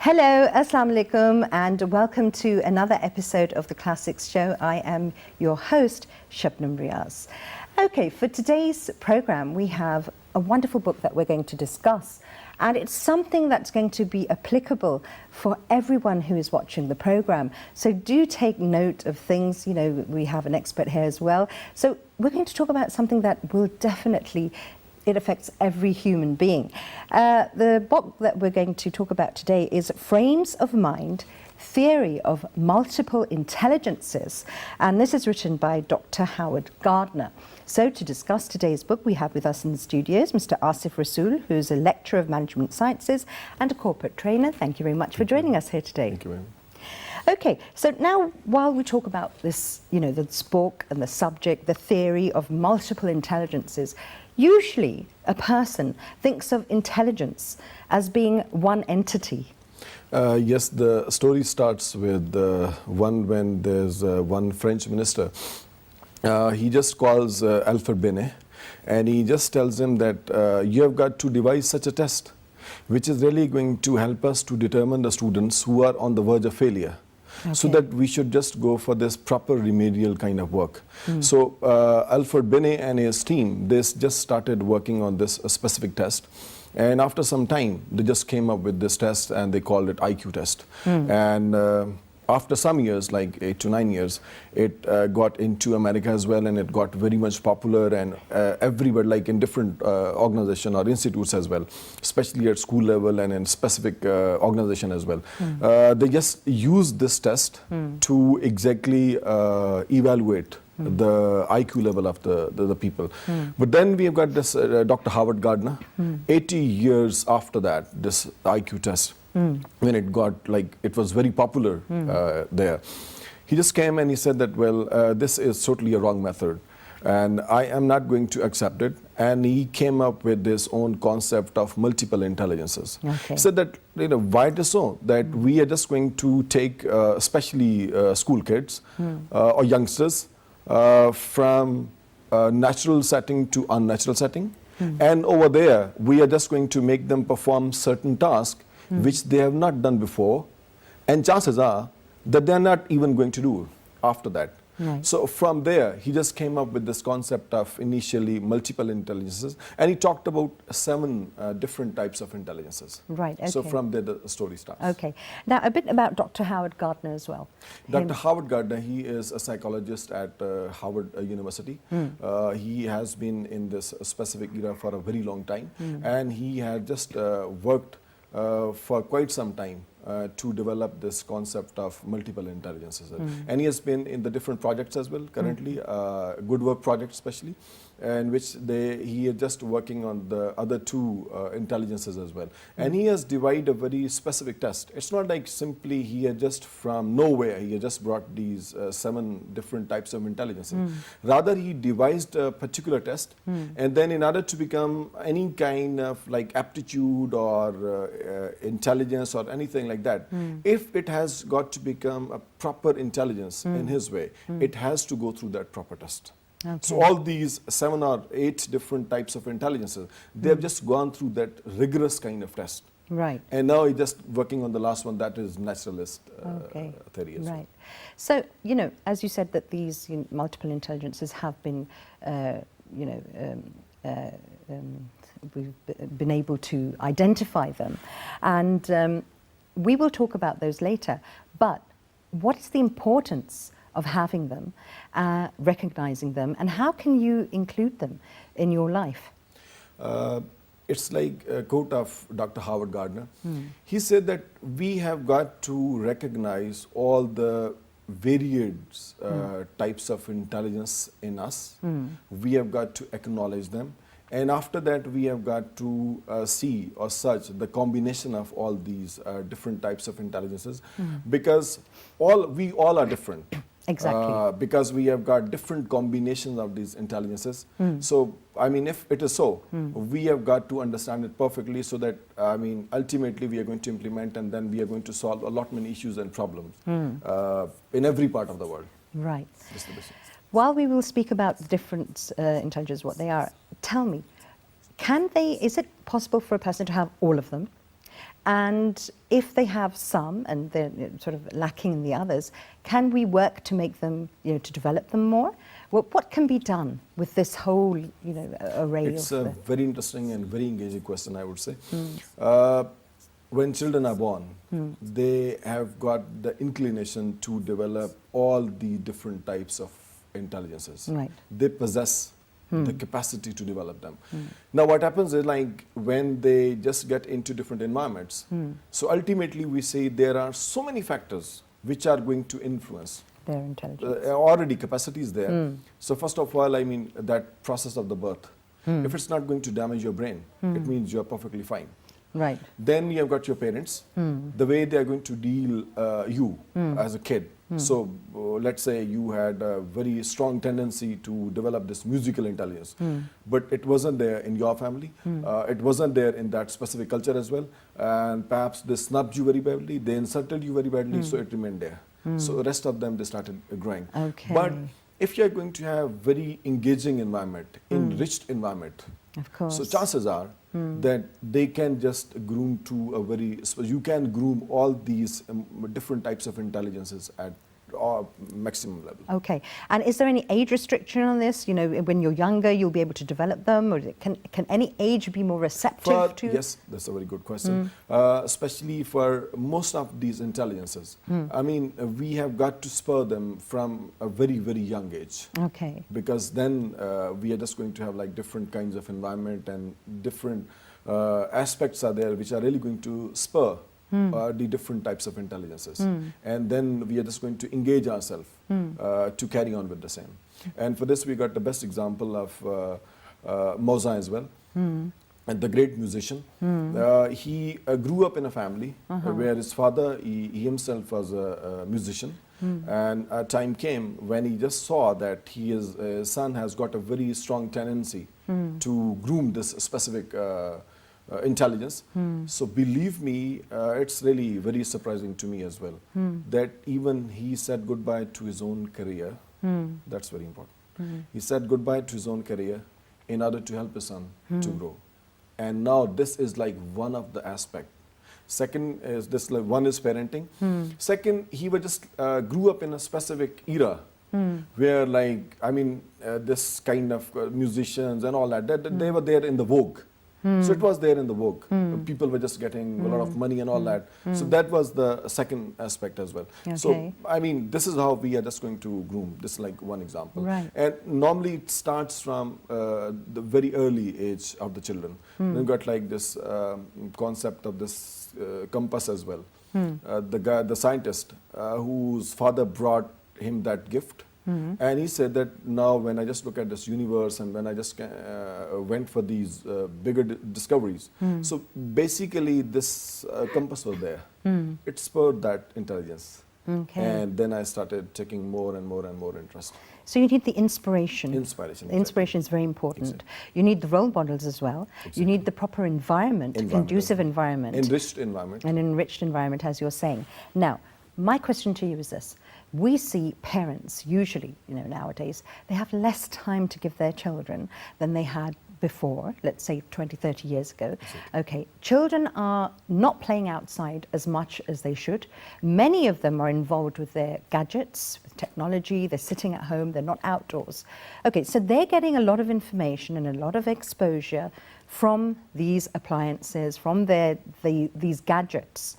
Hello, Assalamu alaikum, and welcome to another episode of the Classics Show. I am your host, Shabnum Riaz. Okay, for today's program, we have a wonderful book that we're going to discuss, and it's something that's going to be applicable for everyone who is watching the program. So do take note of things. You know, we have an expert here as well. So we're going to talk about something that will definitely it affects every human being. The book that we're going to talk about today is Frames of Mind, Theory of Multiple Intelligences, and this is written by Dr. Howard Gardner. So to discuss today's book, we have with us in the studios Mr. Asif Rasool, who's a lecturer of management sciences and a corporate trainer. Thank you very much for joining us here today. Thank you very much. Okay, so now while we talk about this, you know, this book and the subject, the theory of multiple intelligences, usually a person thinks of intelligence as being one entity. Yes, the story starts with when there's one French minister. He just calls Alfred Binet, and he just tells him that you have got to devise such a test which is really going to help us to determine the students who are on the verge of failure. Okay. So that we should just go for this proper remedial kind of work. So Alfred Binet and his team, they just started working on this specific test. And after some time, they just came up with this test and they called it IQ test. And after some years, like 8 to 9 years, it got into America as well, and it got very much popular and everywhere, like in different organizations or institutes as well, especially at school level and in specific organization as well. They just use this test to exactly evaluate the IQ level of the people. But then we have got this Dr. Howard Gardner, 80 years after that, this IQ test, when it got, like, it was very popular there. He just came and he said that, well, this is totally a wrong method and I am not going to accept it. And he came up with his own concept of multiple intelligences. Okay. He said that, you know, why it is so that we are just going to take, especially school kids or youngsters, from natural setting to unnatural setting. And over there, we are just going to make them perform certain tasks which they have not done before, and chances are that they are not even going to do after that. Right. So from there, he just came up with this concept of initially multiple intelligences, and he talked about 7 different types of intelligences. Right. Okay. So from there, the story starts. Okay. Now a bit about Dr. Howard Gardner as well. Dr. Howard Gardner, he is a psychologist at Howard University. He has been in this specific era for a very long time, and he had just worked for quite some time to develop this concept of multiple intelligences. And he has been in the different projects as well currently, Good Work project especially, in which he is just working on the other 2 intelligences as well. And he has divided a very specific test. It's not like simply he had just from nowhere, he had just brought these 7 different types of intelligences. Rather, he devised a particular test, and then in order to become any kind of like aptitude or intelligence or anything like that, if it has got to become a proper intelligence in his way, it has to go through that proper test. Okay. So all these 7 or 8 different types of intelligences, they have just gone through that rigorous kind of test. Right. And now he's just working on the last one, that is naturalist theory as well. Right. So, you know, as you said that these multiple intelligences have been, we've been able to identify them, and we will talk about those later. But what is the importance of having them, recognizing them, and how can you include them in your life? It's like a quote of Dr. Howard Gardner. He said that we have got to recognize all the varied types of intelligence in us. We have got to acknowledge them. And after that, we have got to see or search the combination of all these different types of intelligences, because we all are different. Exactly. Because we have got different combinations of these intelligences. So, I mean, if it is so, we have got to understand it perfectly so that, I mean, ultimately we are going to implement, and then we are going to solve a lot many issues and problems in every part of the world. Right. While we will speak about the different intelligences, what they are, tell me, is it possible for a person to have all of them? And if they have some and they're sort of lacking in the others, can we work to make them, to develop them more? What can be done with this whole, array of... It's a very interesting and very engaging question, I would say. When children are born, they have got the inclination to develop all the different types of intelligences. Right. They possess the capacity to develop them. Now what happens is, like, when they just get into different environments, so ultimately we say there are so many factors which are going to influence their intelligence. Already capacity is there. So first of all, I mean, that process of the birth, if it's not going to damage your brain, it means you're perfectly fine. Right. Then you have got your parents, the way they are going to deal you as a kid. So let's say you had a very strong tendency to develop this musical intelligence, but it wasn't there in your family. It wasn't there in that specific culture as well. And perhaps they snubbed you very badly, they insulted you very badly, so it remained there. So the rest of them, they started growing. Okay. But if you're going to have very engaging environment, enriched environment, of course. so chances are that they can just groom to a very, you can groom all these different types of intelligences at maximum level. Okay. And is there any age restriction on this? When you're younger, you'll be able to develop them, or can any age be more receptive to? Yes, that's a very good question. Especially for most of these intelligences. I mean, we have got to spur them from a very, very young age. Okay. Because then we are just going to have like different kinds of environment and different aspects are there which are really going to spur the different types of intelligences. And then we are just going to engage ourselves to carry on with the same. And for this, we got the best example of Moza as well. And the great musician. He grew up in a family where his father, he himself was a musician. And a time came when he just saw that his son has got a very strong tendency to groom this specific intelligence. So believe me, it's really very surprising to me as well that even he said goodbye to his own career. That's very important. He said goodbye to his own career in order to help his son to grow. And now this is like one of the aspects. Second is this, like, one is parenting. Second, he was just grew up in a specific era where, like, I mean, this kind of musicians and all that, they were there in the vogue. So it was there in the vogue. People were just getting a lot of money and all that. So that was the second aspect as well. Okay. So, I mean, this is how we are just going to groom. This is like one example. Right. And normally it starts from the very early age of the children. We've got like this concept of this compass as well. The scientist whose father brought him that gift. And he said that now when I just look at this universe and when I just went for these bigger discoveries, so basically this compass was there. It spurred that intelligence. Okay. And then I started taking more and more and more interest. So you need the inspiration. Inspiration. The inspiration is very important. Exactly. You need the role models as well. You need the proper environment, conducive environment. Enriched environment. An enriched environment, as you're saying. Now, my question to you is this. We see parents, usually, nowadays, they have less time to give their children than they had before, let's say 20, 30 years ago. Exactly. Okay, children are not playing outside as much as they should. Many of them are involved with their gadgets, with technology, they're sitting at home, they're not outdoors. Okay, so they're getting a lot of information and a lot of exposure from these appliances, from these gadgets.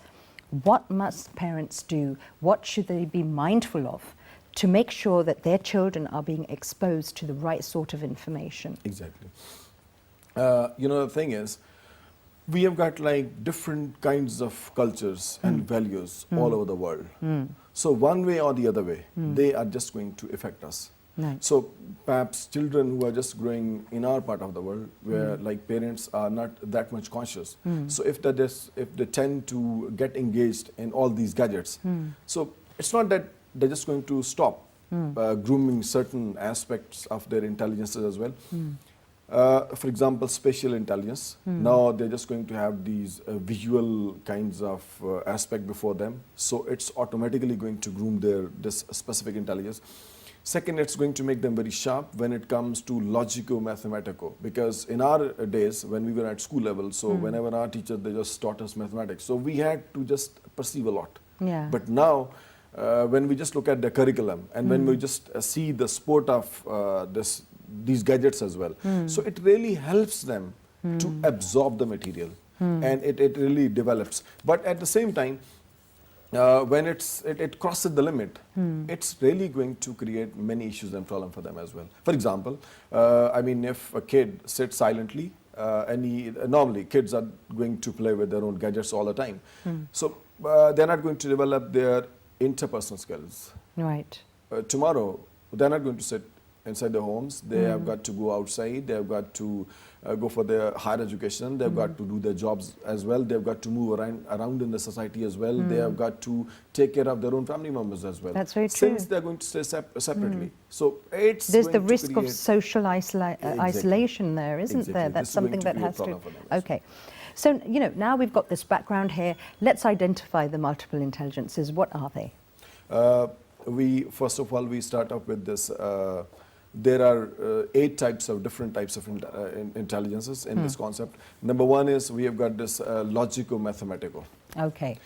What must parents do? What should they be mindful of to make sure that their children are being exposed to the right sort of information? Exactly. The thing is, we have got like different kinds of cultures and values all over the world. So one way or the other way, they are just going to affect us. Right. So perhaps children who are just growing in our part of the world, where like parents are not that much conscious. So if they tend to get engaged in all these gadgets, so it's not that they're just going to stop grooming certain aspects of their intelligences as well. For example, spatial intelligence. Now they're just going to have these visual kinds of aspect before them. So it's automatically going to groom this specific intelligence. Second, it's going to make them very sharp when it comes to logico-mathematico, because in our days when we were at school level, so whenever our teacher, they just taught us mathematics, so we had to just perceive a lot. Yeah. But now, when we just look at the curriculum and when we just see the sport of these gadgets as well, so it really helps them to absorb the material, and it really develops. But at the same time, when it crosses the limit, it's really going to create many issues and problems for them as well. For example, I mean, if a kid sits silently, normally kids are going to play with their own gadgets all the time. So they're not going to develop their interpersonal skills. Right. Tomorrow, they're not going to sit inside their homes. They have got to go outside. They have got to go for their higher education. They've got to do their jobs as well. They've got to move around in the society as well. They have got to take care of their own family members as well. That's very true. Since they're going to stay separately. So there's the risk of social isolation there, isn't there? That's something that has to... Okay. So, now we've got this background here. Let's identify the multiple intelligences. What are they? First of all, we start off with this. There are 8 different types of intelligences in this concept. Number 1 is we have got this logico-mathematico. Okay.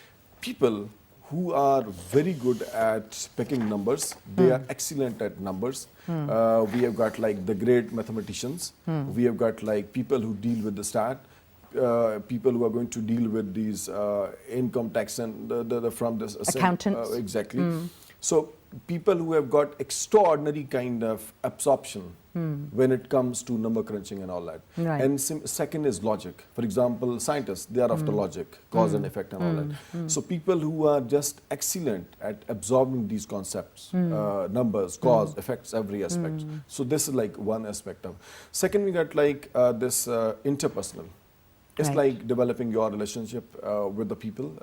People who are very good at picking numbers, they are excellent at numbers. We have got like the great mathematicians. We have got like people who deal with the stat. People who are going to deal with these income tax and from this accountants. Exactly. So people who have got extraordinary kind of absorption when it comes to number crunching and all that. Right. And second is logic. For example, scientists, they are after logic, cause and effect and all that. So people who are just excellent at absorbing these concepts, numbers, cause, effects, every aspect. So this is like one aspect of. Second, we got like this interpersonal. It's like developing your relationship with the people,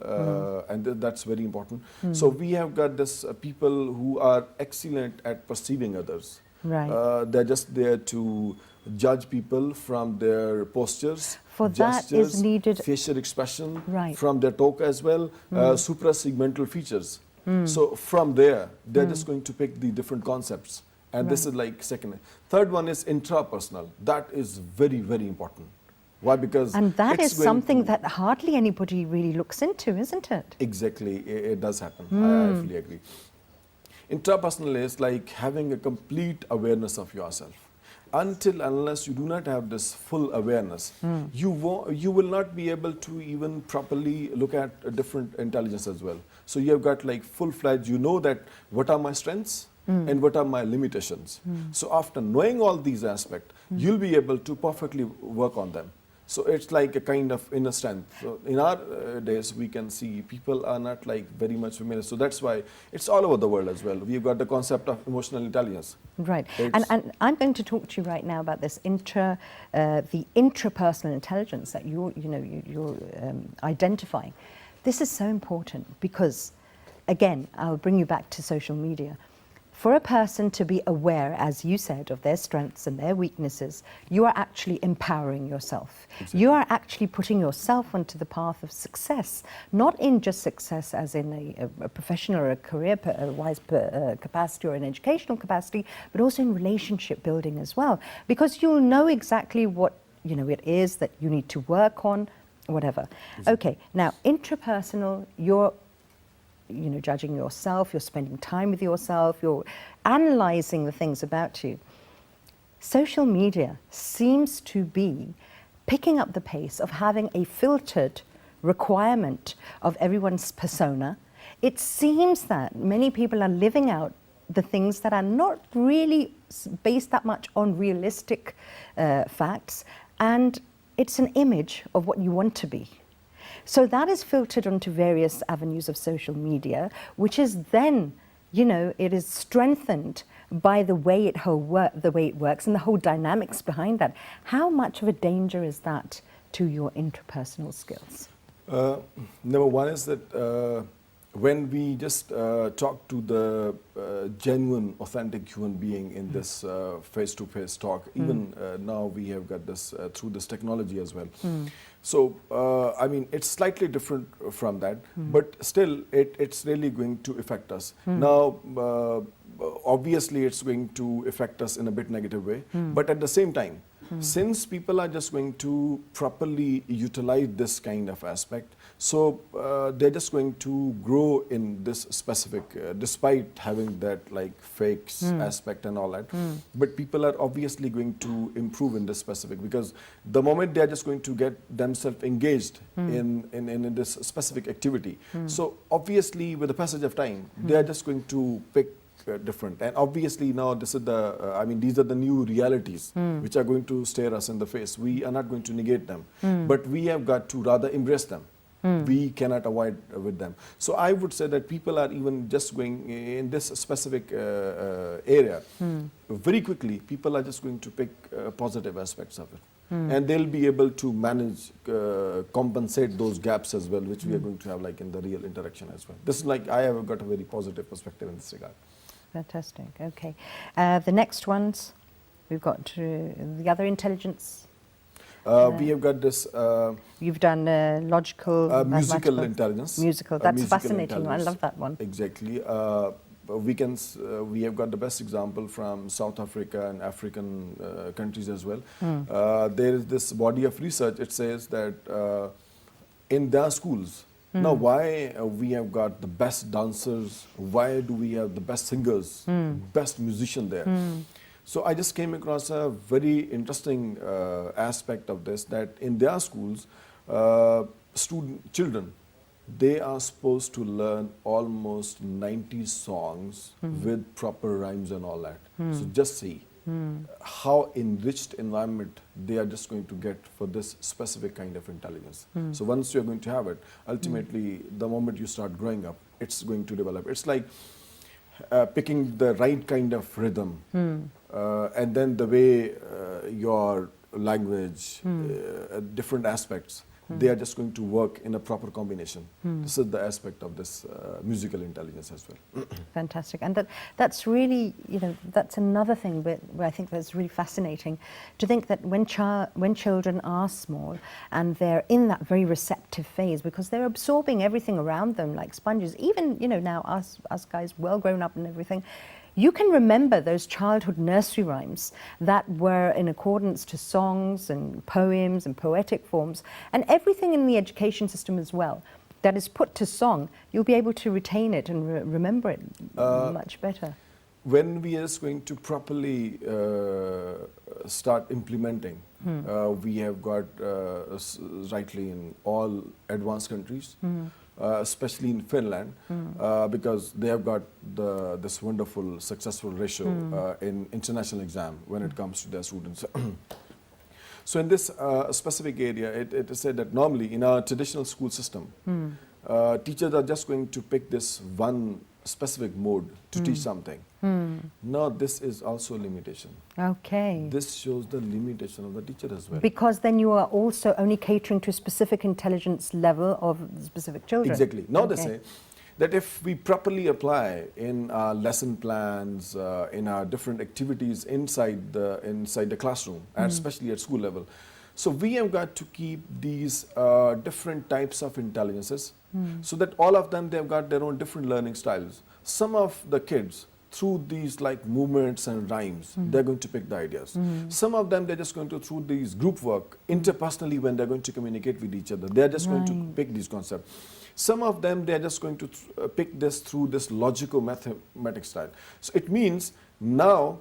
and that's very important. So we have got this people who are excellent at perceiving others. Right. They're just there to judge people from their postures, For gestures, that is needed facial expression, Right. from their talk as well, suprasegmental features. So from there, they're just going to pick the different concepts. And this is like second. Third one is intrapersonal. That is very, very important. Why? Because and that is something that hardly anybody really looks into, isn't it? Exactly, it does happen. I fully agree. Intrapersonal is like having a complete awareness of yourself. Unless you do not have this full awareness, you will not be able to even properly look at a different intelligence as well. So you have got like full-fledged, you know that what are my strengths and what are my limitations. So after knowing all these aspects, you'll be able to perfectly work on them. So it's like a kind of inner strength. So in our days, we can see people are not like very much familiar. So that's why it's all over the world as well. We've got the concept of emotional intelligence. Right. And I'm going to talk to you right now about this the intrapersonal intelligence that you're identifying. This is so important because, again, I'll bring you back to social media. For a person to be aware, as you said, of their strengths and their weaknesses, you are actually empowering yourself. Exactly. You are actually putting yourself onto the path of success, not in just success as in a professional or a career-wise capacity or an educational capacity, but also in relationship building as well. Because you'll know exactly what it is that you need to work on, whatever. Exactly. Okay, now intrapersonal, you're judging yourself, you're spending time with yourself, you're analyzing the things about you. Social media seems to be picking up the pace of having a filtered requirement of everyone's persona. It seems that many people are living out the things that are not really based that much on realistic facts, and it's an image of what you want to be. So that is filtered onto various avenues of social media, which is then, it is strengthened by the way it works and the whole dynamics behind that. How much of a danger is that to your interpersonal skills? Number one is that when we just talk to the genuine, authentic human being in this face-to-face talk, even now we have got this through this technology as well. So, I mean, it's slightly different from that, but still it's really going to affect us. Now, obviously it's going to affect us in a bit negative way. But at the same time, since people are just going to properly utilize this kind of aspect, so they're just going to grow in this specific, despite having that like fakes aspect and all that. But people are obviously going to improve in this specific, because the moment they're just going to get themselves engaged in this specific activity, so obviously with the passage of time, they're just going to pick different. And obviously now this is the, I mean, these are the new realities which are going to stare us in the face. We are not going to negate them, but we have got to rather embrace them. We cannot avoid with them. So I would say that people are even just going in this specific area, very quickly, people are just going to pick positive aspects of it. And they'll be able to manage, compensate those gaps as well, which we are going to have like in the real interaction as well. This is like, I have got a very positive perspective in this regard. Fantastic. Okay. The next ones, we've got the other intelligence. We have got this. You've done logical, musical intelligence. Musical. That's musical fascinating. I love that one. Exactly. We have got the best example from South Africa and African countries as well. There is this body of research. It says that in their schools, now why we have got the best dancers, why do we have the best singers, best musician there? So I just came across a very interesting aspect of this, that in their schools, children, they are supposed to learn almost 90 songs with proper rhymes and all that. So just see how enriched environment they are just going to get for this specific kind of intelligence. So once you're going to have it, ultimately, the moment you start growing up, it's going to develop. It's like picking the right kind of rhythm, and then the way your language, different aspects, they are just going to work in a proper combination. This is the aspect of this musical intelligence as well. Fantastic. And that's really, that's another thing where I think that's really fascinating, to think that when children are small and they're in that very receptive phase, because they're absorbing everything around them like sponges, even, now us guys, well grown up and everything, you can remember those childhood nursery rhymes that were in accordance to songs and poems and poetic forms, and everything in the education system as well that is put to song, you'll be able to retain it and remember it much better. When we are going to properly start implementing, we have got, rightly in all advanced countries, especially in Finland, because they have got this wonderful successful ratio in international exam when it comes to their students. So in this specific area, it is said that normally in our traditional school system, teachers are just going to pick this one specific mode to teach something. Now this is also a limitation. Okay. This shows the limitation of the teacher as well. Because then you are also only catering to a specific intelligence level of specific children. Exactly. Now they say that if we properly apply in our lesson plans, in our different activities inside the classroom, and especially at school level, so we have got to keep these different types of intelligences, so that all of them, they have got their own different learning styles. Some of the kids, through these like movements and rhymes, they're going to pick the ideas. Some of them, they're just going to, through these group work, interpersonally, when they're going to communicate with each other, they're just going to pick these concepts. Some of them, they're just going to pick this through this logical mathematic style. So it means now,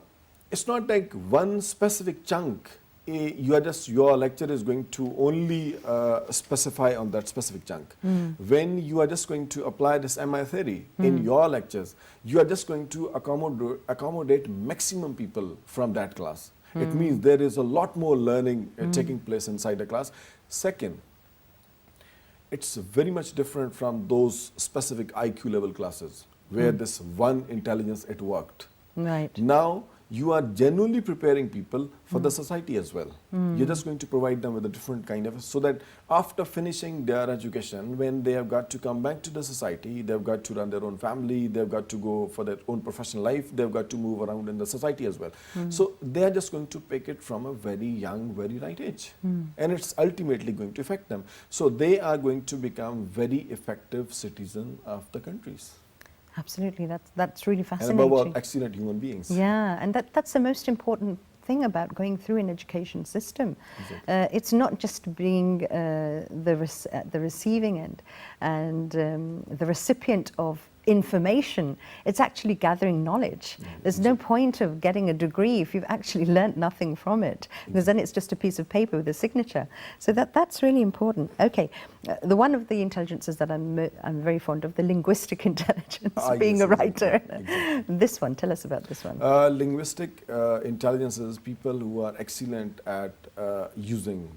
it's not like one specific chunk, your lecture is going to only specify on that specific chunk. When you are just going to apply this MI theory in your lectures, you are just going to accommodate maximum people from that class. It means there is a lot more learning taking place inside the class. Second, it's very much different from those specific IQ level classes where this one intelligence, it worked. Right. Now, you are genuinely preparing people for the society as well. You're just going to provide them with a different kind of, so that after finishing their education, when they have got to come back to the society, they've got to run their own family, they've got to go for their own professional life, they've got to move around in the society as well. So they are just going to pick it from a very young, very right age. And it's ultimately going to affect them. So they are going to become very effective citizens of the countries. Absolutely, that's really And fascinating. above all, excellent human beings. Yeah, and that's the most important thing about going through an education system. Exactly. It's not just being at the receiving end and the recipient of information, it's actually gathering knowledge. There's no point of getting a degree if you've actually learnt nothing from it, because then it's just a piece of paper with a signature. So that's really important. Okay, the one of the intelligences that I'm very fond of, the linguistic intelligence, being yes, a writer. exactly. This one, tell us about this one. Linguistic intelligence is people who are excellent at using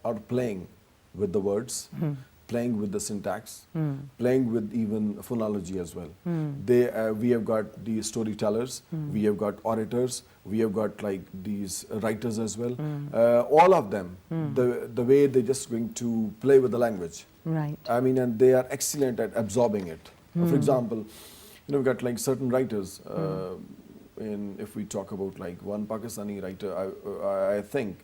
or playing with the words, playing with the syntax, playing with even phonology as well. We have got the storytellers, we have got orators, we have got like these writers as well. All of them, the way they're just going to play with the language. Right. I mean, and they are excellent at absorbing it. For example, we've got like certain writers. If we talk about like one Pakistani writer, I think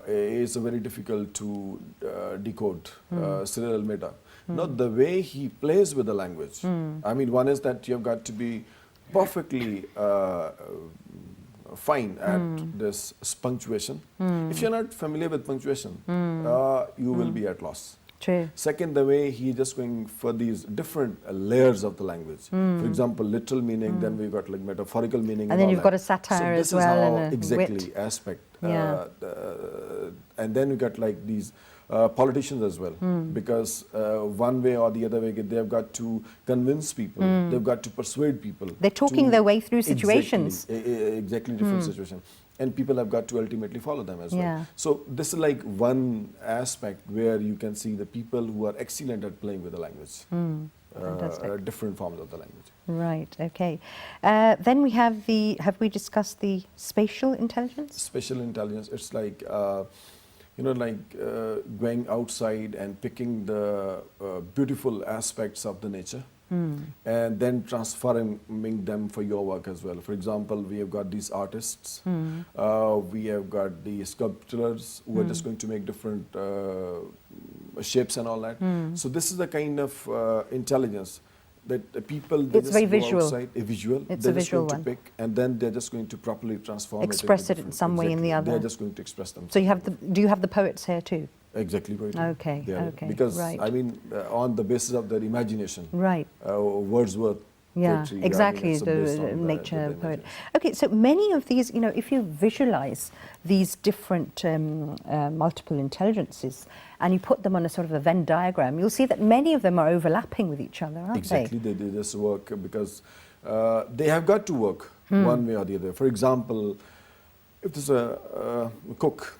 is very difficult to decode, Cyril Almeida. Not the way he plays with the language. I mean, one is that you've got to be perfectly fine at this punctuation. If you're not familiar with punctuation, you will be at loss. True. Second, the way he's just going for these different layers of the language. For example, literal meaning, then we've got like metaphorical meaning. And then you've that. got a satire as well. So and a exactly wit. aspect. Yeah. And then we got like these politicians as well, because one way or the other way, they've got to convince people, they've got to persuade people. They're talking their way through situations. Exactly different situation. And people have got to ultimately follow them as well. Yeah. So this is like one aspect where you can see the people who are excellent at playing with the language. Fantastic. Different forms of the language. Right, okay. Then we have we discussed the spatial intelligence? Spatial intelligence, it's like, going outside and picking the beautiful aspects of the nature. And then transforming them for your work as well. For example, we have got these artists, we have got the sculptors who are just going to make different shapes and all that. So this is the kind of intelligence that the people, they It's just very go visual. outside, a visual, It's they're a just visual going to one. pick, and then they're just going to properly transform Express it it in some way in the other. They're just going to express them. So you have do you have the poets here too? Exactly right. Okay, They are. okay, Because, right. I mean, on the basis of their imagination, Right. Wordsworth, Yeah, poetry, exactly, it's based the on nature the poet. imagination. Okay, so many of these, if you visualize these different multiple intelligences and you put them on a sort of a Venn diagram, you'll see that many of them are overlapping with each other, aren't Exactly, they just work because they have got to work one way or the other. For example, if there's a cook,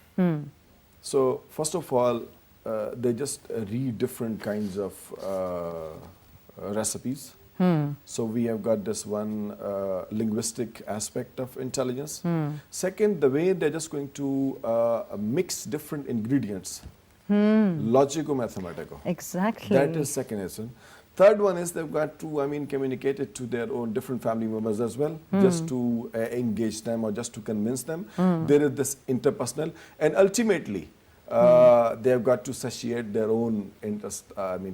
so first of all, they just read different kinds of recipes. So we have got this one linguistic aspect of intelligence. Second, the way they're just going to mix different ingredients, logico-mathematical. Exactly. That is second essence. Third one is they've got to, communicate it to their own different family members as well, just to engage them or just to convince them. There is this interpersonal, and ultimately, they have got to satiate their own interest,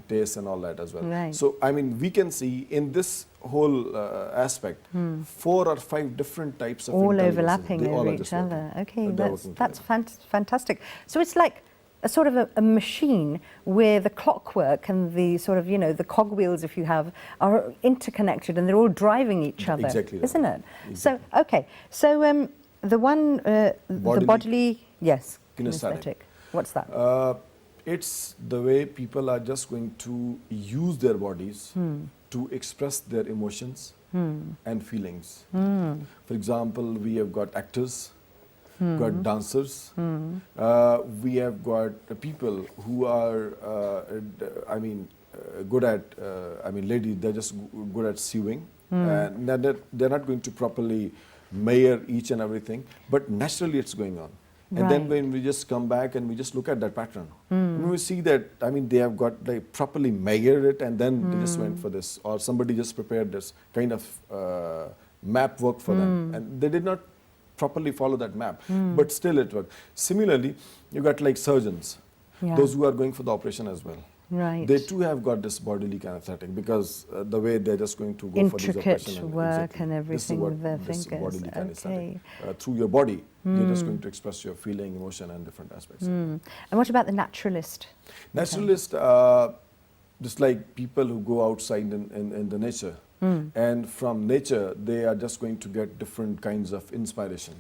taste and all that as well. Right. So, we can see in this whole aspect, 4 or 5 different types of all intelligences. overlapping They all over are each just other. working. Okay, They're that's working together. fantastic. So it's like a sort of a machine where the clockwork and the sort of, the cogwheels, if you have, are interconnected and they're all driving each other. Exactly that. Isn't it? Exactly. So, okay. So the one, the bodily, yes, Kinesthetic. What's that? It's the way people are just going to use their bodies to express their emotions and feelings. For example, we have got actors, got dancers, we have got people who are, good at, ladies, they're just good at sewing. And they're not going to properly measure each and everything, but naturally it's going on. And then when we just come back and we just look at that pattern, we see that, they have got like properly measured it and then they just went for this, or somebody just prepared this kind of map work for them. And they did not properly follow that map, but still it worked. Similarly, you got like surgeons, those who are going for the operation as well. Right. They too have got this bodily kinesthetic because the way they're just going to go for these operations. Intricate work and everything with their this fingers. bodily kinesthetic. Okay. Through your body, you're just going to express your feeling, emotion, and different aspects. And what about the naturalist? Naturalist, just like people who go outside in the nature, and from nature, they are just going to get different kinds of inspiration.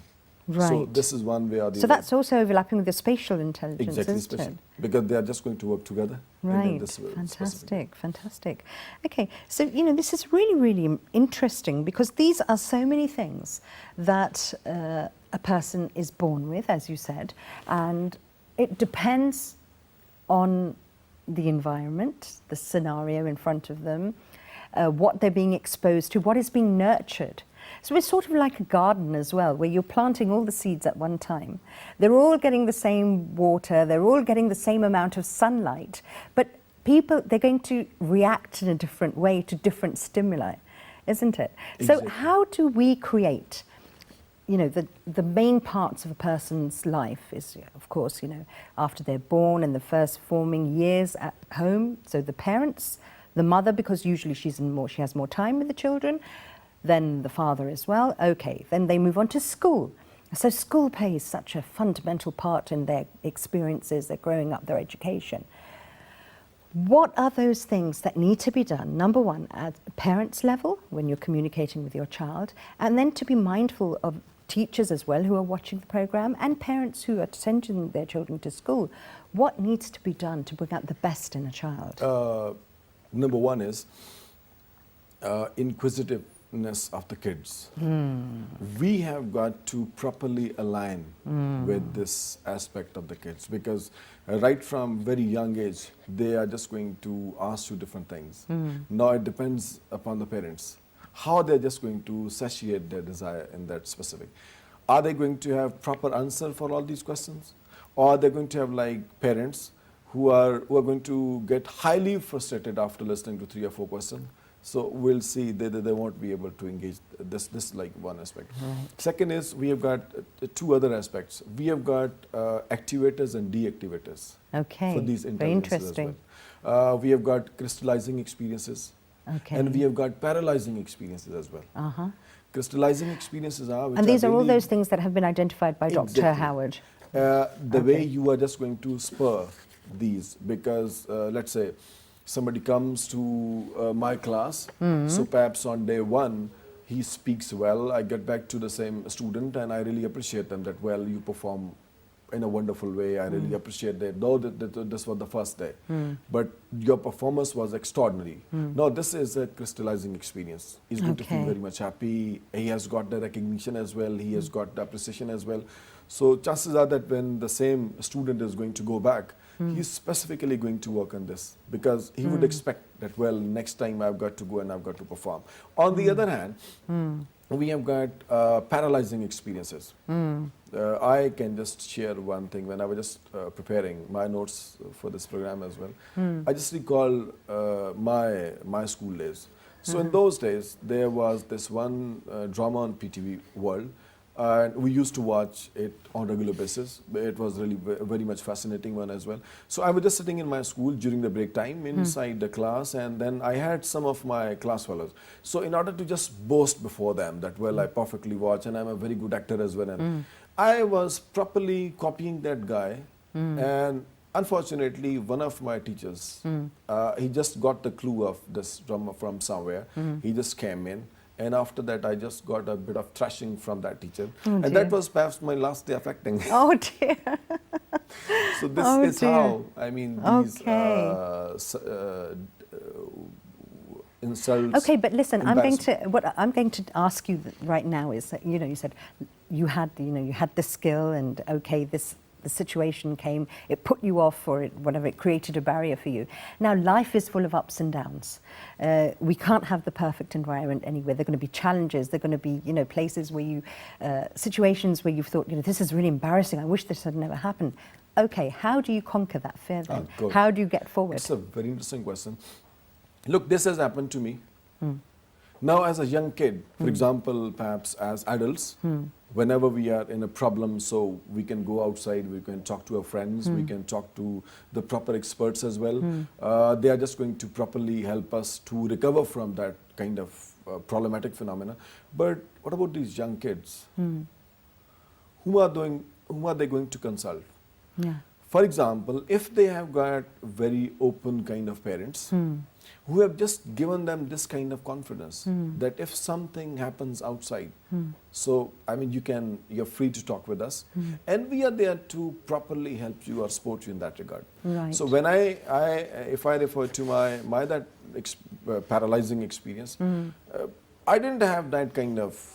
Right. So this is one way or the So other. that's also overlapping with the spatial intelligence, Exactly, isn't it? because they are just going to work together. in Right, this fantastic, fantastic. Okay, so this is really, really interesting because these are so many things that a person is born with, as you said, and it depends on the environment, the scenario in front of them, what they're being exposed to, what is being nurtured. So it's sort of like a garden as well, where you're planting all the seeds at one time. They're all getting the same water, they're all getting the same amount of sunlight, but they're going to react in a different way to different stimuli, isn't it? Exactly. So how do we create, the main parts of a person's life is, of course, after they're born and the first forming years at home, so the parents, the mother, because usually she has more time with the children, then the father as well. Okay, then they move on to school. So school plays such a fundamental part in their experiences, their growing up, their education. What are those things that need to be done, number one, at parents' level, when you're communicating with your child, and then to be mindful of teachers as well who are watching the program, and parents who are sending their children to school. What needs to be done to bring out the best in a child? Number one is inquisitiveness of the kids. We have got to properly align with this aspect of the kids because right from very young age, they are just going to ask you different things. Now it depends upon the parents, how they're just going to satiate their desire in that specific. Are they going to have proper answer for all these questions? Or are they going to have like parents who are going to get highly frustrated after listening to 3 or 4 questions? So we'll see they won't be able to engage. This like one aspect. Second is we have got 2 other aspects. We have got activators and deactivators for these very intelligences interesting. as well. We have got crystallizing experiences, Okay. and we have got paralyzing experiences as well. Crystallizing experiences are which And these are all really those things that have been identified by Dr. Exactly. Howard. The way you are just going to spur these, because let's say somebody comes to my class, so perhaps on day 1 he speaks well, I get back to the same student and I really appreciate them that, well, you perform in a wonderful way, I really appreciate that, though this was the first day, but your performance was extraordinary. Now this is a crystallizing experience. He's going to feel very much happy, he has got the recognition as well, he has got the appreciation as well. So chances are that when the same student is going to go back, he's specifically going to work on this because he would expect that, well, next time I've got to go and I've got to perform. On the other hand, we have got paralyzing experiences. I can just share one thing. When I was just preparing my notes for this program as well, I just recall my school days. So in those days, there was this one drama on PTV World, and we used to watch it on regular basis. It was really very much fascinating one as well. So I was just sitting in my school during the break time inside the class, and then I had some of my class fellows. So in order to just boast before them that, well, I perfectly watch and I'm a very good actor as well, and I was properly copying that guy, and unfortunately one of my teachers, he just got the clue of this drama from somewhere. He just came in. And after that, I just got a bit of thrashing from that teacher. And that was perhaps my last day of acting. Oh, dear. So this is how, I mean, these insults. Okay, but listen, what I'm going to ask you right now is that, you said you had the skill, and okay, the situation came, it put you off, or whatever, it created a barrier for you. Now, life is full of ups and downs. We can't have the perfect environment anywhere. There are going to be challenges. There are going to be, places where situations where you've thought, this is really embarrassing. I wish this had never happened. Okay, how do you conquer that fear then? How do you get forward? It's a very interesting question. Look, this has happened to me. Now, as a young kid, for example, perhaps as adults, whenever we are in a problem, so we can go outside, we can talk to our friends, we can talk to the proper experts as well. They are just going to properly help us to recover from that kind of problematic phenomena. But what about these young kids? Whom are they going to consult? Yeah. For example, if they have got very open kind of parents who have just given them this kind of confidence that if something happens outside, so I mean you're free to talk with us, and we are there to properly help you or support you in that regard. Right. So when if I refer to my paralyzing experience, I didn't have that kind of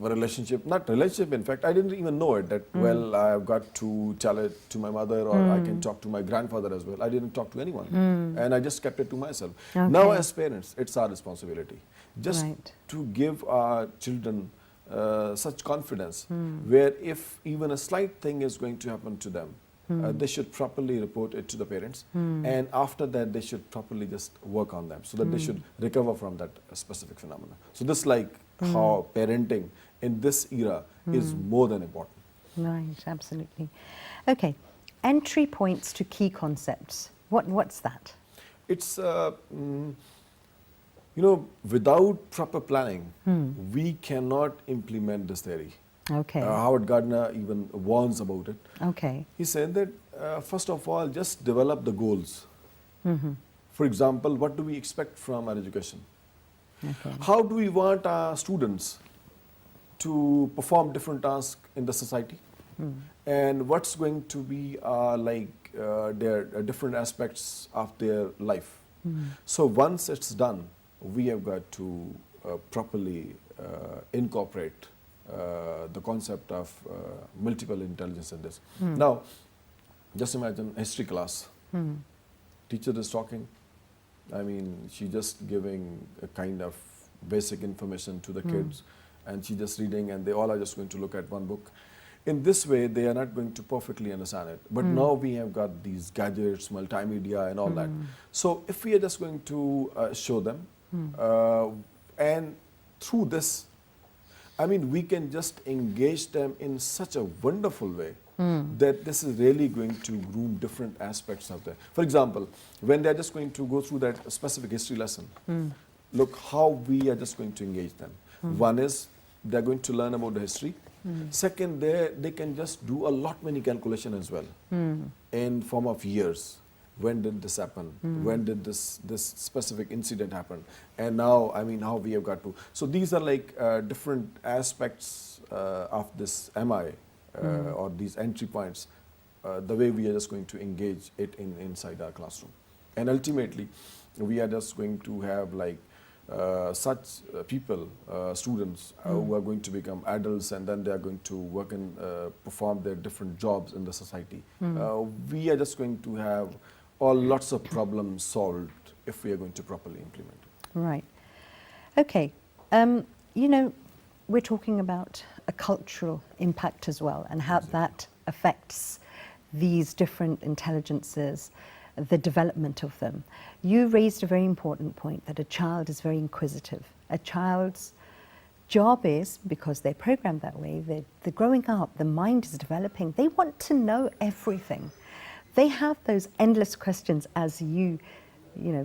relationship, not relationship, in fact, I didn't even know it, that, well, I've got to tell it to my mother, or I can talk to my grandfather as well. I didn't talk to anyone, and I just kept it to myself. Okay. Now, as parents, it's our responsibility just Right. to give our children such confidence, where if even a slight thing is going to happen to them, they should properly report it to the parents, and after that they should properly just work on them so that they should recover from that specific phenomena. So this how parenting in this era is more than important. Right, absolutely. Okay, entry points to key concepts. What's that? It's without proper planning, we cannot implement this theory. Okay. Howard Gardner even warns about it. Okay. He said that first of all, just develop the goals. For example, what do we expect from our education? Okay. How do we want our students to perform different tasks in the society? And what's going to be their different aspects of their life? So once it's done, we have got to properly incorporate the concept of multiple intelligence in this. Now, just imagine history class. Teacher is talking. I mean, she just giving a kind of basic information to the kids, and she just reading, and they all are just going to look at one book. In this way, they are not going to perfectly understand it. But now we have got these gadgets, multimedia, and all that. So if we are just going to show them, and through this, I mean, we can just engage them in such a wonderful way that this is really going to groom different aspects of them. For example, when they're just going to go through that specific history lesson, look how we are just going to engage them. One is they're going to learn about the history. Second, they can just do a lot many calculation as well in form of years. When did this happen? When did this specific incident happen? And now, I mean, how we have got to. So these are like different aspects of this MI or these entry points, the way we are just going to engage it inside our classroom. And ultimately, we are just going to have like such people, students who are going to become adults, and then they are going to work and perform their different jobs in the society. We are just going to have lots of problems solved if we are going to properly implement it. Right. Okay. We're talking about a cultural impact as well, and how that affects these different intelligences, the development of them. You raised a very important point, that a child is very inquisitive. A child's job is, because they're programmed that way, they're growing up, the mind is developing, they want to know everything. They have those endless questions, as you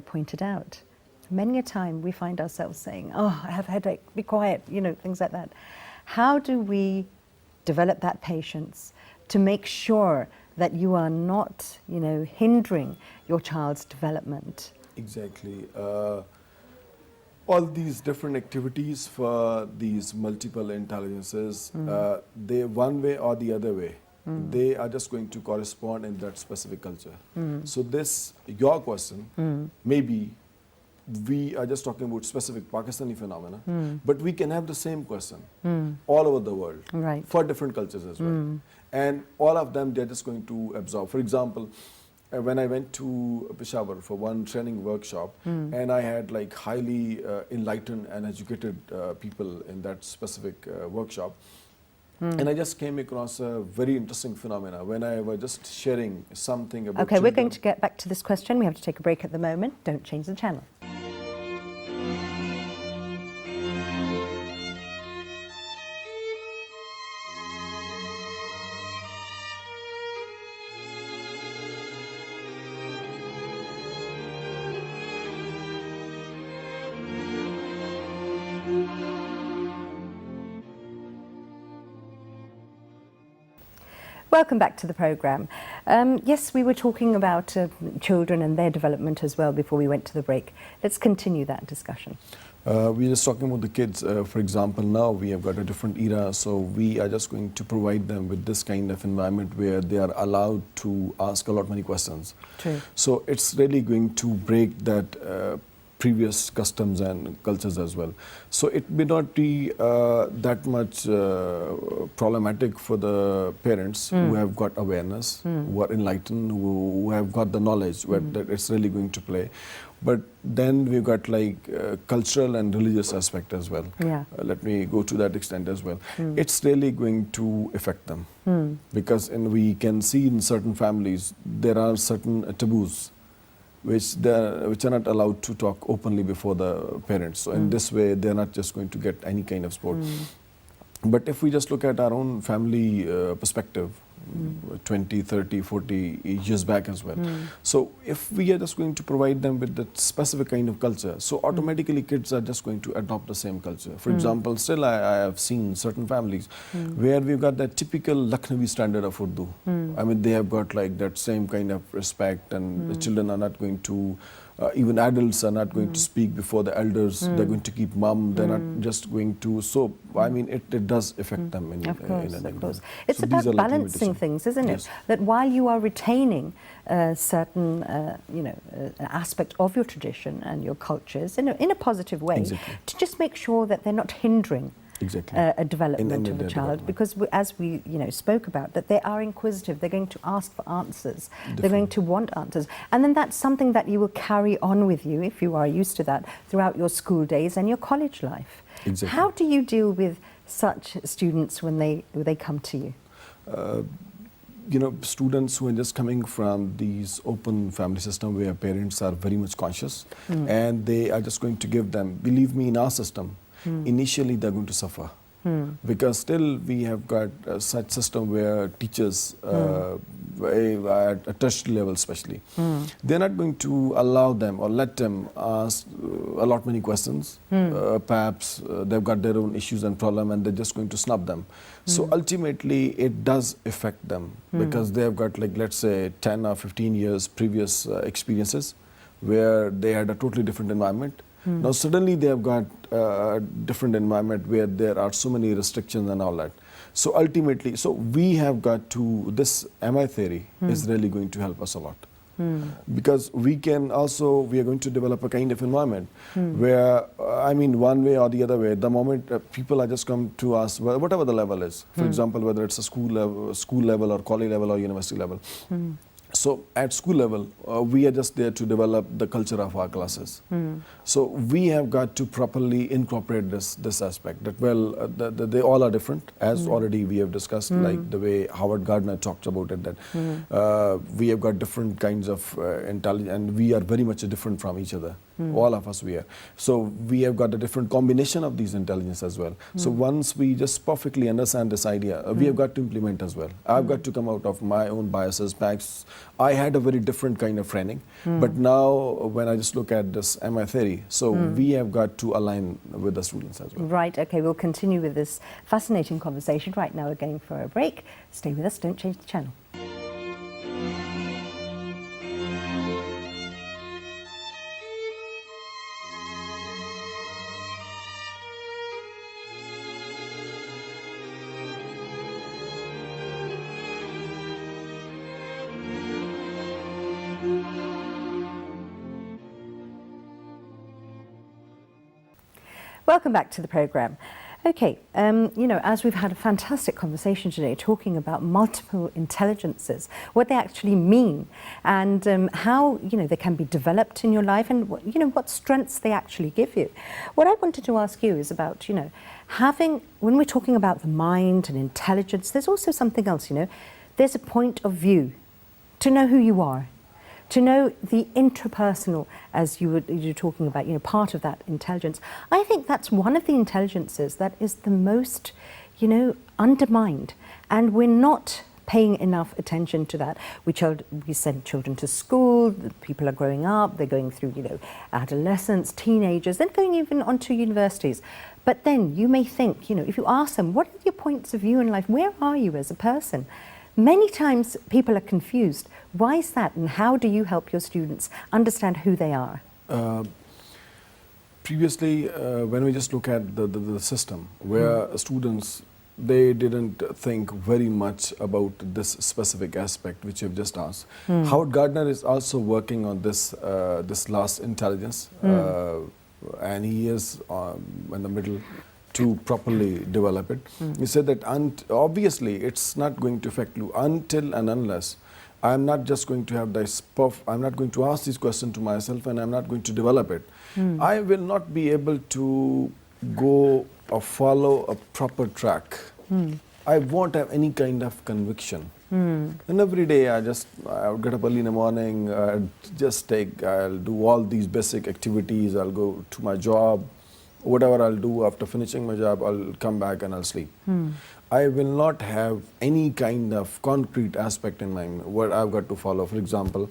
pointed out. Many a time we find ourselves saying, oh, I have a headache, be quiet, things like that. How do we develop that patience to make sure that you are not, hindering your child's development? Exactly. All these different activities for these multiple intelligences, they one way or the other way, they are just going to correspond in that specific culture. So your question, maybe we are just talking about specific Pakistani phenomena, but we can have the same question all over the world, right, for different cultures as well. And all of them, they're just going to absorb. For example, when I went to Peshawar for one training workshop, and I had like highly enlightened and educated people in that specific workshop, and I just came across a very interesting phenomena when I was just sharing something about Okay, we're going to get back to this question. We have to take a break at the moment. Don't change the channel. Welcome back to the programme. Yes, we were talking about children and their development as well before we went to the break. Let's continue that discussion. We're just talking about the kids. For example, now we have got a different era, so we are just going to provide them with this kind of environment where they are allowed to ask a lot many questions. True. So it's really going to break that previous customs and cultures as well. So it may not be that much problematic for the parents who have got awareness, who are enlightened, who have got the knowledge that it's really going to play. But then we've got like cultural and religious aspect as well. Yeah. Let me go to that extent as well. It's really going to affect them because we can see in certain families there are certain taboos which are not allowed to talk openly before the parents. So in this way, they're not just going to get any kind of support. But if we just look at our own family perspective, 20, 30, 40 years back as well. So if we are just going to provide them with that specific kind of culture, so automatically kids are just going to adopt the same culture. For example, still I have seen certain families where we've got that typical Lucknowi standard of Urdu. I mean, they have got like that same kind of respect, and the children are not going to even adults are not going to speak before the elders. They're going to keep mum. They're not just going to. So I mean, it does affect them. Of course. It's so about balancing things, isn't it? Yes. That while you are retaining certain, aspect of your tradition and your cultures in a positive way, to just make sure that they're not hindering a development of a child, because as we spoke about, that they are inquisitive, they're going to ask for answers, they're going to want answers, and then that's something that you will carry on with you, if you are used to that, throughout your school days and your college life. How do you deal with such students when they come to you? Students who are just coming from these open family system where parents are very much conscious and they are just going to give them, believe me, in our system, initially they're going to suffer. Because still we have got such system where teachers at a tertiary level especially, they're not going to allow them or let them ask a lot many questions. Perhaps they've got their own issues and problem and they're just going to snub them. So ultimately it does affect them because they have got, like, let's say 10 or 15 years previous experiences where they had a totally different environment. Now suddenly they have got a different environment where there are so many restrictions and all that. So ultimately, we have got to, this MI theory is really going to help us a lot. Because we are going to develop a kind of environment where, one way or the other way, the moment people are just come to us, whatever the level is, for example, whether it's a school level or college level or university level. So at school level, we are just there to develop the culture of our classes. So we have got to properly incorporate this aspect that, they all are different, as already we have discussed, like the way Howard Gardner talks about it, that we have got different kinds of intelligence and we are very much different from each other. All of us we are. So we have got a different combination of these intelligence as well. So once we just perfectly understand this idea, we have got to implement as well. I've got to come out of my own biases, packs. I had a very different kind of training, but now when I just look at this MI theory, so we have got to align with the students as well. Right, okay, we'll continue with this fascinating conversation. Right now we're going for a break. Stay with us, don't change the channel. Welcome back to the programme. Okay, as we've had a fantastic conversation today talking about multiple intelligences, what they actually mean, and how they can be developed in your life, and what strengths they actually give you. What I wanted to ask you is about when we're talking about the mind and intelligence, there's also something else. There's a point of view, to know who you are, to know the intrapersonal, as you're talking about, part of that intelligence. I think that's one of the intelligences that is the most, undermined, and we're not paying enough attention to that. We send children to school, people are growing up, they're going through, adolescence, teenagers, then going even on to universities. But then you may think, if you ask them, what are your points of view in life? Where are you as a person? Many times people are confused. Why is that, and how do you help your students understand who they are? Previously, when we just look at the system, where students, they didn't think very much about this specific aspect which you've just asked. Howard Gardner is also working on this last intelligence, and he is in the middle to properly develop it. He said that obviously it's not going to affect you until and unless I'm not just going to have this I'm not going to ask this question to myself, and I'm not going to develop it. I will not be able to go or follow a proper track. I won't have any kind of conviction. And every day I'll get up early in the morning, I'll do all these basic activities, I'll go to my job, whatever I'll do after finishing my job, I'll come back and I'll sleep. I will not have any kind of concrete aspect in mind what I've got to follow. For example,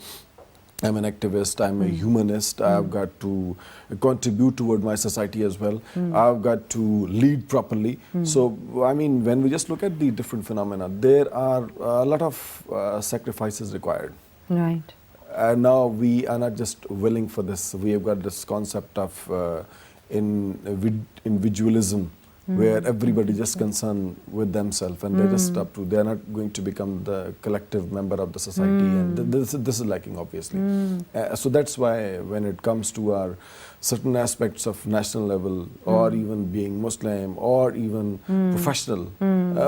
I'm an activist, I'm a humanist, I've got to contribute toward my society as well. I've got to lead properly. So, I mean, when we just look at the different phenomena, there are a lot of sacrifices required. Right. And now we are not just willing for this. We have got this concept of individualism, where everybody just concerned with themselves, and they're just up to, they're not going to become the collective member of the society, and this is lacking, obviously. So that's why when it comes to our certain aspects of national level, or even being Muslim, or even professional,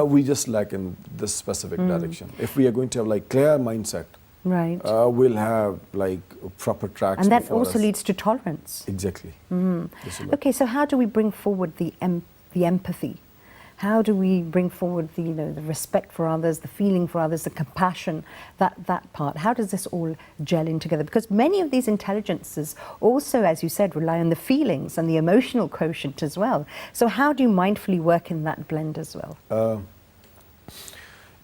we just lack in this specific direction. If we are going to have like clear mindset, right, we'll have like proper tracks. And that also leads to tolerance. Exactly. Okay, so how do we bring forward the empathy? How do we bring forward the respect for others, the feeling for others, the compassion, that part? How does this all gel in together? Because many of these intelligences also, as you said, rely on the feelings and the emotional quotient as well. So how do you mindfully work in that blend as well?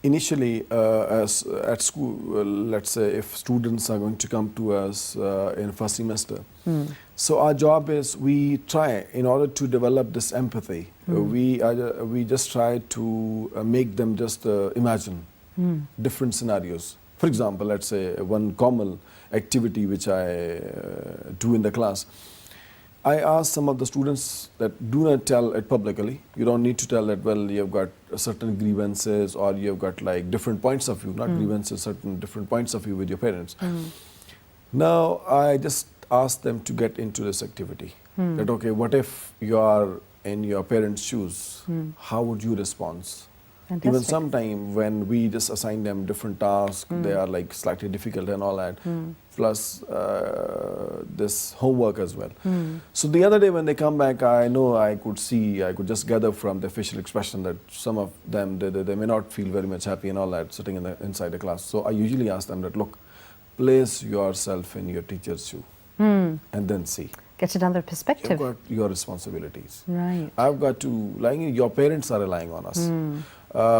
Initially, at school, let's say if students are going to come to us in first semester, so our job is we try, in order to develop this empathy, we just try to make them just imagine different scenarios. For example, let's say one common activity which I do in the class, I ask some of the students that do not tell it publicly. You don't need to tell that, well, you've got certain grievances, or you've got like different points of view, not grievances, certain different points of view with your parents. Now, I just ask them to get into this activity. That, okay, what if you are in your parents' shoes? How would you respond? Fantastic. Even sometime when we just assign them different tasks, they are like slightly difficult and all that, plus this homework as well. So the other day when they come back, I know I could just gather from the facial expression that some of them, they may not feel very much happy and all that sitting inside the class. So I usually ask them that, look, place yourself in your teacher's shoe and then see. Get another perspective. You've got your responsibilities. Right. I've got to, like, your parents are relying on us.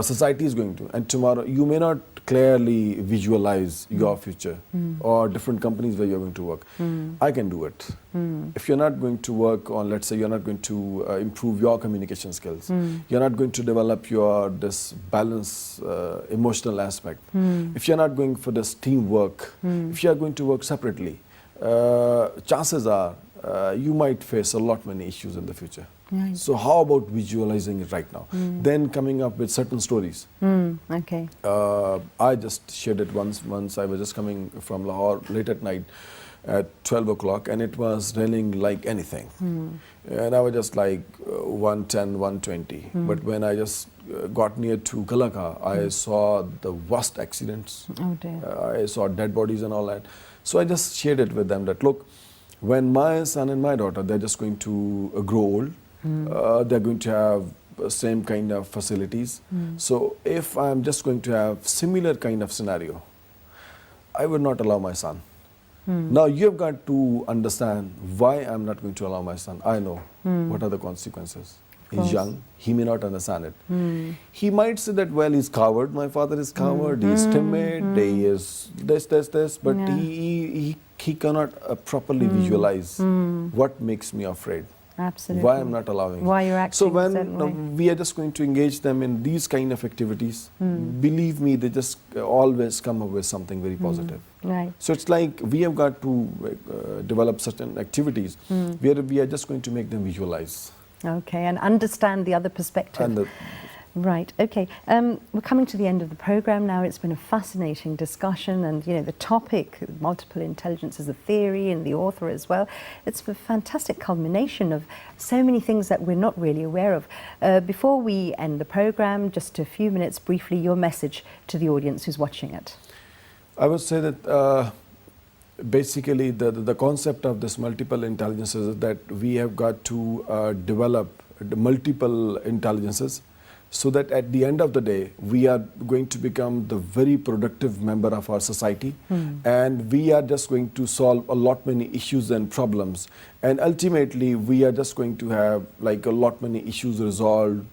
Society is going to. And tomorrow, you may not clearly visualize your future or different companies where you're going to work. I can do it. If you're not going to work on, let's say, you're not going to improve your communication skills, you're not going to develop this balance, emotional aspect, if you're not going for this teamwork, if you're going to work separately, chances are you might face a lot many issues in the future. Right. So how about visualizing it right now? Then coming up with certain stories. Okay. I just shared it once I was just coming from Lahore late at night at 12 o'clock, and it was raining like anything. And I was just like 110, 120. But when I just got near to Kalaka, I saw the worst accidents. Oh dear. I saw dead bodies and all that. So I just shared it with them that, look, when my son and my daughter, they're just going to grow old, they're going to have same kind of facilities. So if I'm just going to have similar kind of scenario, I would not allow my son. Now you've got to understand why I'm not going to allow my son. I know what are the consequences. He's young, he may not understand it. He might say that, well, he's coward, my father is coward, he's timid, he is this, but he cannot properly visualize what makes me afraid. Absolutely. Why I'm not allowing? Why you're acting So a when certain way. we are just going to engage them in these kind of activities, believe me, they just always come up with something very positive. Right. So it's like we have got to develop certain activities where we are just going to make them visualize. Okay, and understand the other perspective. And Right, okay. We're coming to the end of the program now. It's been a fascinating discussion, and the topic, multiple intelligence as a theory, and the author as well. It's a fantastic culmination of so many things that we're not really aware of. Before we end the program, just a few minutes briefly, your message to the audience who's watching it. I would say that basically the concept of this multiple intelligences is that we have got to develop the multiple intelligences, so that at the end of the day, we are going to become the very productive member of our society, and we are just going to solve a lot many issues and problems, and ultimately we are just going to have like a lot many issues resolved,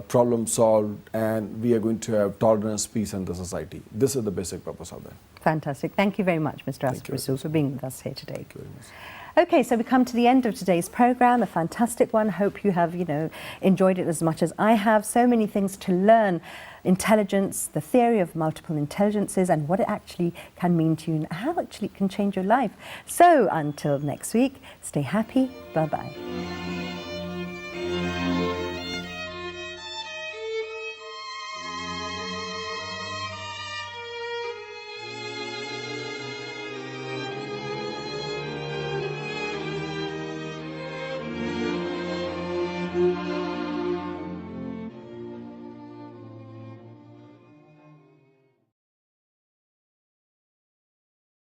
problem solved, and we are going to have tolerance, peace in the society. This is the basic purpose of that. Fantastic. Thank you very much, Mr. Thank Asif you. Rasool, for being with us here today. Thank you very much. Okay, so we come to the end of today's program, a fantastic one. Hope you have, enjoyed it as much as I have. So many things to learn. Intelligence, the theory of multiple intelligences, and what it actually can mean to you, and how actually it can change your life. So until next week, stay happy. Bye-bye.